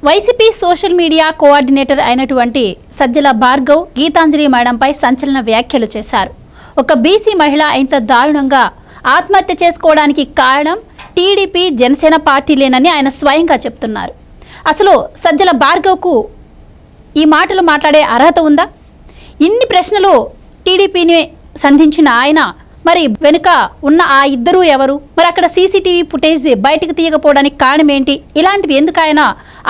YCP social media coordinator అయినటువంటి సజ్జల భార్గవ్ గీతాంజలి మేడంపై సంచలన వ్యాఖ్యలు చేశారు. ఒక బీసీ మహిళ ఇంత దారుణంగా ఆత్మహత్య చేసుకోవడానికి కారణం టీడీపీ జనసేన పార్టీలేనని ఆయన స్వయంగా చెప్తున్నారు. అసలు సజ్జల భార్గవ్కు ఈ మాటలు మాట్లాడే అర్హత ఉందా? ఇన్ని ప్రశ్నలు టీడీపీని సంధించిన ఆయన మరి వెనుక ఉన్న ఆ ఇద్దరు ఎవరు? మరి అక్కడ సీసీటీవీ ఫుటేజ్ బయటకు తీయకపోవడానికి కారణం ఏంటి? ఇలాంటివి ఎందుకు ఆయన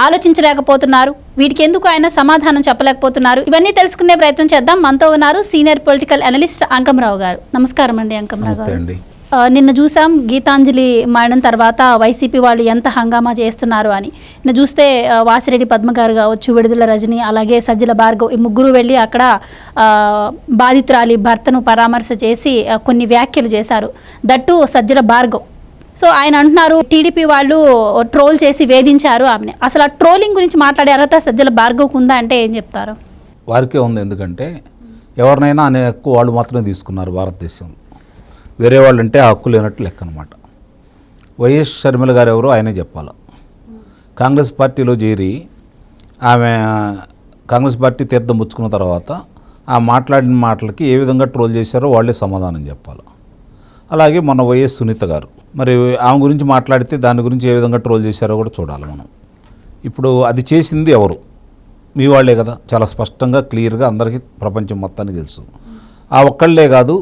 ఆలోచించలేకపోతున్నారు? వీటికి ఎందుకు ఆయన సమాధానం చెప్పలేకపోతున్నారు? ఇవన్నీ తెలుసుకునే ప్రయత్నం చేద్దాం. మనతో ఉన్నారు సీనియర్ పొలిటికల్ అనలిస్ట్ అంకమరావు గారు. నమస్కారం అండి అంకమరావు గారు. నిన్న చూసాం గీతాంజలి మరణం తర్వాత వైసీపీ వాళ్ళు ఎంత హంగామా చేస్తున్నారు అని. నిన్న చూస్తే వాసిరెడ్డి పద్మ గారు కావచ్చు, విడుదల రజని, అలాగే సజ్జల భార్గవ్ ఈ ముగ్గురు వెళ్ళి అక్కడ బాధితురాలి భర్తను పరామర్శ చేసి కొన్ని వ్యాఖ్యలు చేశారు. దట్టు సజ్జల భార్గవ్. సో ఆయన అంటున్నారు టీడీపీ వాళ్ళు ట్రోల్ చేసి వేధించారు ఆమెని. అసలు ఆ ట్రోలింగ్ గురించి మాట్లాడే అర్హత సజ్జల భార్గవ్కు ఉందా అంటే ఏం చెప్తారు? వారికే ఉంది. ఎందుకంటే ఎవరినైనా అనే హక్కు వాళ్ళు మాత్రమే తీసుకున్నారు భారతదేశం. వేరే వాళ్ళు అంటే ఆ హక్కు లేనట్టు లెక్క అనమాట. వైఎస్ షర్మిల గారు ఎవరో ఆయనే చెప్పాలి. కాంగ్రెస్ పార్టీలో చేరి ఆమె కాంగ్రెస్ పార్టీ తీర్థం పుచ్చుకున్న తర్వాత ఆ మాట్లాడిన మాటలకి ఏ విధంగా ట్రోల్ చేశారో వాళ్ళే సమాధానం చెప్పాలి. అలాగే మన వైఎస్ సునీత గారు మరి ఆమె గురించి మాట్లాడితే దాని గురించి ఏ విధంగా ట్రోల్ చేశారో కూడా చూడాలి మనం. ఇప్పుడు అది చేసింది ఎవరు? మీ వాళ్ళే కదా. చాలా స్పష్టంగా క్లియర్గా అందరికీ ప్రపంచం మొత్తానికి తెలుసు. ఆ ఒక్కళ్ళే కాదు,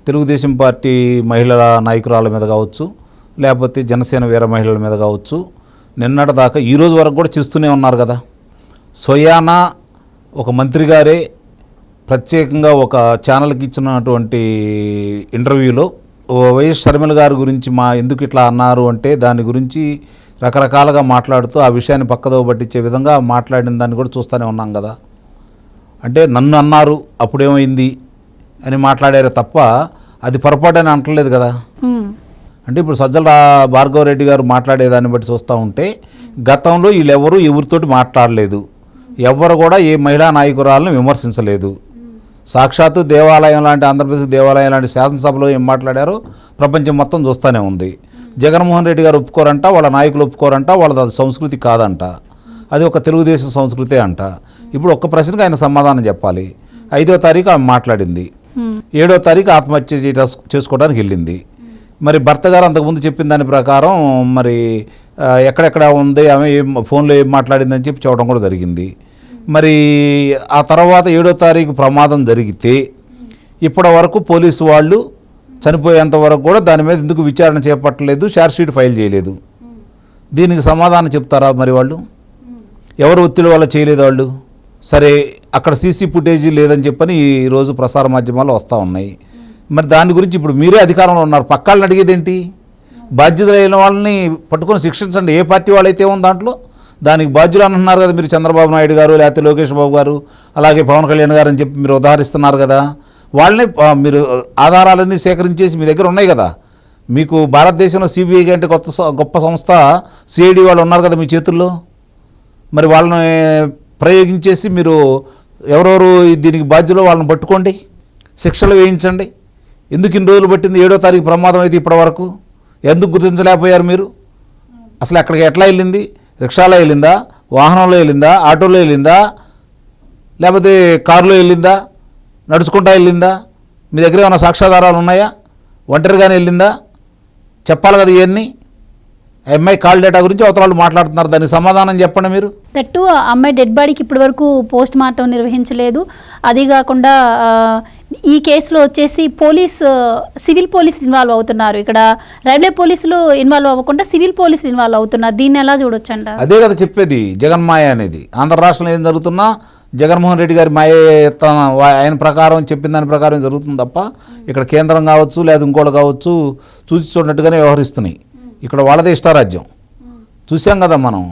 తెలుగుదేశం పార్టీ మహిళల నాయకురాల మీద కావచ్చు, లేకపోతే జనసేన వీర మహిళల మీద కావచ్చు, నిన్నటి దాకా ఈరోజు వరకు కూడా చేస్తూనే ఉన్నారు కదా. స్వయానా ఒక మంత్రి గారే ప్రత్యేకంగా ఒక ఛానల్కి ఇచ్చినటువంటి ఇంటర్వ్యూలో వైఎస్ షర్మిల గారి గురించి ఎందుకు ఇట్లా అన్నారు అంటే దాని గురించి రకరకాలుగా మాట్లాడుతూ ఆ విషయాన్ని పక్కదో పట్టించే విధంగా మాట్లాడిన దాన్ని కూడా చూస్తూనే ఉన్నాం కదా. అంటే నన్ను అన్నారు అప్పుడేమైంది అని మాట్లాడారు తప్ప అది పొరపాటు అని అంటలేదు కదా. అంటే ఇప్పుడు సజ్జల భార్గవ రెడ్డి గారు మాట్లాడేదాన్ని బట్టి చూస్తూ ఉంటే గతంలో వీళ్ళెవరూ ఎవరితోటి మాట్లాడలేదు, ఎవరు కూడా ఏ మహిళా నాయకురాలను విమర్శించలేదు. సాక్షాత్తు దేవాలయం లాంటి ఆంధ్రప్రదేశ్ దేవాలయం లాంటి శాసనసభలో ఏం మాట్లాడారో ప్రపంచం మొత్తం చూస్తూనే ఉంది. జగన్మోహన్ రెడ్డి గారు ఒప్పుకోరంట, వాళ్ళ నాయకులు ఒప్పుకోరంట, వాళ్ళది అది సంస్కృతి కాదంట, అది ఒక తెలుగుదేశం సంస్కృతే అంట. ఇప్పుడు ఒక్క ప్రశ్నకు ఆయన సమాధానం చెప్పాలి. 5వ తారీఖు ఆమె మాట్లాడింది, 7వ తారీఖు ఆత్మహత్య చేసుకోవడానికి వెళ్ళింది. మరి భర్త గారు అంతకుముందు చెప్పిన దాని ప్రకారం మరి ఎక్కడెక్కడ ఉంది ఆమె ఫోన్లో ఏం మాట్లాడిందని చెప్పి చెప్పడం కూడా జరిగింది. మరి ఆ తర్వాత 7వ తారీఖు ప్రమాదం జరిగితే ఇప్పటి వరకు పోలీసు వాళ్ళు చనిపోయేంత వరకు కూడా దాని మీద ఎందుకు విచారణ చేపట్టలేదు, ఛార్జ్షీట్ ఫైల్ చేయలేదు? దీనికి సమాధానం చెప్తారా? మరి వాళ్ళు ఎవరు ఒత్తిడి వల్ల చేయలేదు వాళ్ళు? సరే, అక్కడ సీసీ ఫుటేజీ లేదని చెప్పని ఈరోజు ప్రసార మాధ్యమాలు వస్తూ ఉన్నాయి. మరి దాని గురించి ఇప్పుడు మీరే అధికారంలో ఉన్నారు, పక్కాళ్ళని అడిగేది ఏంటి? బాధ్యతలైన వాళ్ళని పట్టుకొని శిక్షించండి. ఏ పార్టీ వాళ్ళైతే ఉంది దాంట్లో దానికి బాధ్యులు అంటున్నారు కదా మీరు. చంద్రబాబు నాయుడు గారు, లేకపోతే లోకేష్ బాబు గారు, అలాగే పవన్ కళ్యాణ్ గారు అని చెప్పి మీరు ఉదాహరిస్తున్నారు కదా. వాళ్ళని మీరు ఆధారాలన్నీ సేకరించేసి మీ దగ్గర ఉన్నాయి కదా. మీకు భారతదేశంలో సిబిఐ అంటే గొప్ప సంస్థ సిఐడి వాళ్ళు ఉన్నారు కదా మీ చేతుల్లో. మరి వాళ్ళని ప్రయోగించేసి మీరు ఎవరెవరు దీనికి బాధ్యులో వాళ్ళని పట్టుకోండి, శిక్షలు వేయించండి. ఎందుకు ఇన్ని రోజులు పట్టింది? 7వ తారీఖు ప్రమాదం అయితే ఇప్పటి వరకు ఎందుకు గుర్తించలేకపోయారు మీరు? అసలు అక్కడికి ఎట్లా వెళ్ళింది? రిక్షాలో వెళ్ళిందా, వాహనంలో వెళ్ళిందా, ఆటోలో వెళ్ళిందా, లేకపోతే కారులో వెళ్ళిందా, నడుచుకుంటా వెళ్ళిందా? మీ దగ్గర ఏమైనా సాక్ష్యాధారాలు ఉన్నాయా? ఒంటరిగానే వెళ్ళిందా? చెప్పాలి కదా ఇవన్నీ. అమ్మాయి కాల్ డేటా గురించి అవతరాలు మాట్లాడుతున్నారు, దానికి సమాధానం చెప్పండి మీరు. దట్టు అమ్మాయి డెడ్ బాడీకి ఇప్పటి వరకు పోస్ట్ మార్టం నిర్వహించలేదు. అది కాకుండా ఈ కేసులో వచ్చేసి సివిల్ పోలీసులు ఇన్వాల్వ్ అవుతున్నారు. ఇక్కడ రైల్వే పోలీసులు ఇన్వాల్వ్ అవ్వకుండా సివిల్ పోలీసులు ఇన్వాల్వ్ అవుతున్నారు. దీన్ని ఎలా చూడొచ్చు అంట? అదే కదా చెప్పేది, జగన్మాయ అనేది. ఆంధ్ర రాష్ట్రంలో ఏం జరుగుతున్నా జగన్మోహన్ రెడ్డి గారి మాయ ఆయన ప్రకారం చెప్పిన దాని ప్రకారం జరుగుతుంది తప్ప ఇక్కడ కేంద్రం కావచ్చు లేదా ఇంకోటి కావచ్చు చూసి చూడనట్టుగానే వ్యవహరిస్తున్నాయి. ఇక్కడ వాళ్ళదే ఇష్టారాజ్యం. చూసాం కదా మనం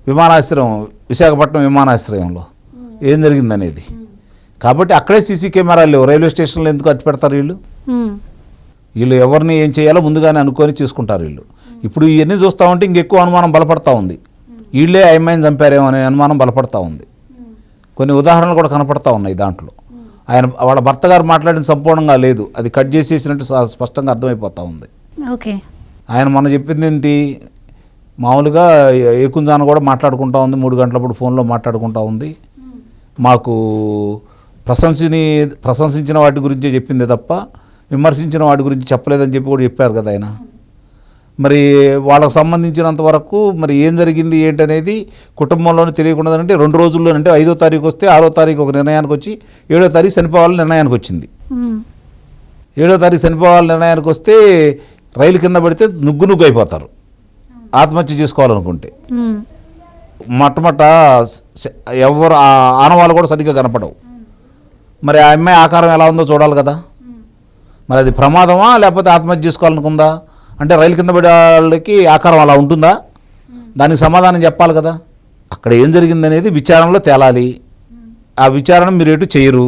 విమానాశ్రయం, విశాఖపట్నం విమానాశ్రయంలో ఏం జరిగిందనేది. కాబట్టి అక్కడే సీసీ కెమెరాలు లేవు. రైల్వే స్టేషన్లో ఎందుకు అట్టి పెడతారు వీళ్ళు? వీళ్ళు ఎవరిని ఏం చేయాలో ముందుగానే అనుకొని చేసుకుంటారు వీళ్ళు. ఇప్పుడు ఇవన్నీ చూస్తూ ఉంటే ఇంకెక్కువ అనుమానం బలపడతా ఉంది. వీళ్ళే అమ్మాయిని చంపారేమో అనే అనుమానం బలపడతా ఉంది. కొన్ని ఉదాహరణలు కూడా కనపడతా ఉన్నాయి దాంట్లో. వాళ్ళ భర్త గారు మాట్లాడిన సంపూర్ణంగా లేదు, అది కట్ చేసేసినట్టు స్పష్టంగా అర్థమైపోతూ ఉంది. ఓకే, ఆయన మొన్న చెప్పింది ఏంటి? మామూలుగా ఏకుంజాన కూడా మాట్లాడుకుంటా ఉంది, 3 గంటలప్పుడు ఫోన్లో మాట్లాడుకుంటా ఉంది. మాకు ప్రశంసించిన వాటి గురించే చెప్పిందే తప్ప విమర్శించిన వాటి గురించి చెప్పలేదని చెప్పి కూడా చెప్పారు కదా ఆయన. మరి వాళ్ళకు సంబంధించినంత వరకు మరి ఏం జరిగింది ఏంటనేది కుటుంబంలోనే తెలియకుండా అంటే 2 రోజుల్లో అంటే 5వ తారీఖు వస్తే 6వ తారీఖు ఒక నిర్ణయానికి వచ్చి 7వ తారీఖు చనిపోవాలని నిర్ణయానికి వచ్చింది. 7వ తారీఖు చనిపోవాలని నిర్ణయానికి వస్తే రైలు కింద పడితే నుగ్గు అయిపోతారు ఆత్మహత్య చేసుకోవాలనుకుంటే. మొట్టమొదట ఎవరు ఆనవాళ్ళు కూడా సరిగ్గా కనపడవు. మరి ఆ అమ్మాయి ఆకారం ఎలా ఉందో చూడాలి కదా. మరి అది ప్రమాదమా లేకపోతే ఆత్మహత్య చేసుకోవాలనుకుందా అంటే రైలు కింద పడే వాళ్ళకి ఆకారం అలా ఉంటుందా, దానికి సమాధానం చెప్పాలి కదా. అక్కడ ఏం జరిగిందనేది విచారణలో తేలాలి. ఆ విచారణ మీరు ఎటు చేయరు,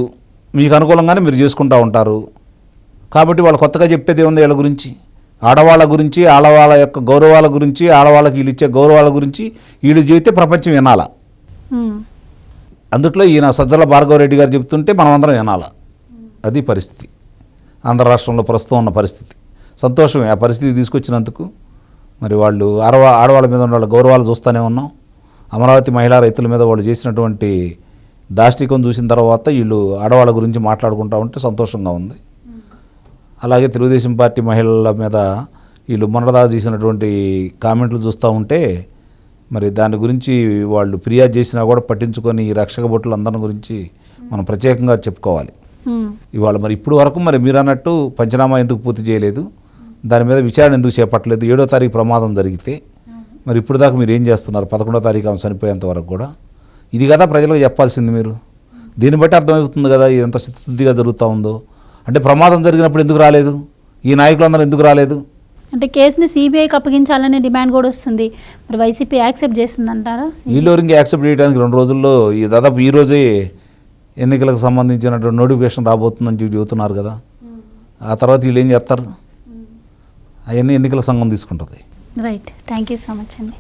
మీకు అనుకూలంగానే మీరు చేసుకుంటూ ఉంటారు. కాబట్టి వాళ్ళు కొత్తగా చెప్పేది ఏముంది వీళ్ళ గురించి, ఆడవాళ్ళ గురించి, ఆడవాళ్ళ యొక్క గౌరవాల గురించి, ఆడవాళ్ళకి వీళ్ళు ఇచ్చే గౌరవాల గురించి వీళ్ళు చెబితే ప్రపంచం వినాలా. అందుట్లో ఈయన సజ్జల భార్గవరెడ్డి గారు చెప్తుంటే మనం అందరం వినాలా. అది పరిస్థితి ఆంధ్ర రాష్ట్రంలో ప్రస్తుతం ఉన్న పరిస్థితి. సంతోషమే ఆ పరిస్థితి తీసుకొచ్చినందుకు. మరి వాళ్ళు ఆడవాళ్ళ మీద ఉన్న వాళ్ళ గౌరవాలు చూస్తూనే ఉన్నాం. అమరావతి మహిళా రైతుల మీద వాళ్ళు చేసినటువంటి దాష్టికం చూసిన తర్వాత వీళ్ళు ఆడవాళ్ళ గురించి మాట్లాడుకుంటూ ఉంటే సంతోషంగా ఉంది. అలాగే తెలుగుదేశం పార్టీ మహిళల మీద వీళ్ళు మొన్నటిదాకా చేసినటువంటి కామెంట్లు చూస్తూ ఉంటే మరి దాని గురించి వాళ్ళు ఫిర్యాదు చేసినా కూడా పట్టించుకొని ఈ రక్షక భటులు అందరి గురించి మనం ప్రత్యేకంగా చెప్పుకోవాలి. ఇవాళ మరి ఇప్పుడు వరకు మరి మీరు అన్నట్టు పంచనామా ఎందుకు పూర్తి చేయలేదు, దాని మీద విచారణ ఎందుకు చేపట్టలేదు? 7వ తారీఖు ప్రమాదం జరిగితే మరి ఇప్పుడు దాకా మీరు ఏం చేస్తున్నారు? 11వ తారీఖు ఆమె చనిపోయేంత వరకు కూడా ఇది కదా ప్రజలకు చెప్పాల్సింది మీరు. దీన్ని బట్టి అర్థమవుతుంది కదా ఎంత శుద్ధిగా జరుగుతూ ఉందో. అంటే ప్రమాదం జరిగినప్పుడు ఎందుకు రాలేదు, ఈ నాయకులందరూ ఎందుకు రాలేదు? అంటే కేసుని సిబిఐకి అప్పగించాలనే డిమాండ్ కూడా వస్తుంది. మరి వైసీపీ యాక్సెప్ట్ చేస్తుందంటారా? వీళ్ళెవరికి యాక్సెప్ట్ చేయడానికి 2 రోజుల్లో దాదాపు ఈ రోజే ఎన్నికలకు సంబంధించినటువంటి నోటిఫికేషన్ రాబోతుందని చెప్పి చెబుతున్నారు కదా. ఆ తర్వాత వీళ్ళు ఏం చేస్తారు అవన్నీ ఎన్నికల సంఘం తీసుకుంటుంది. Right, thank you so much అండి.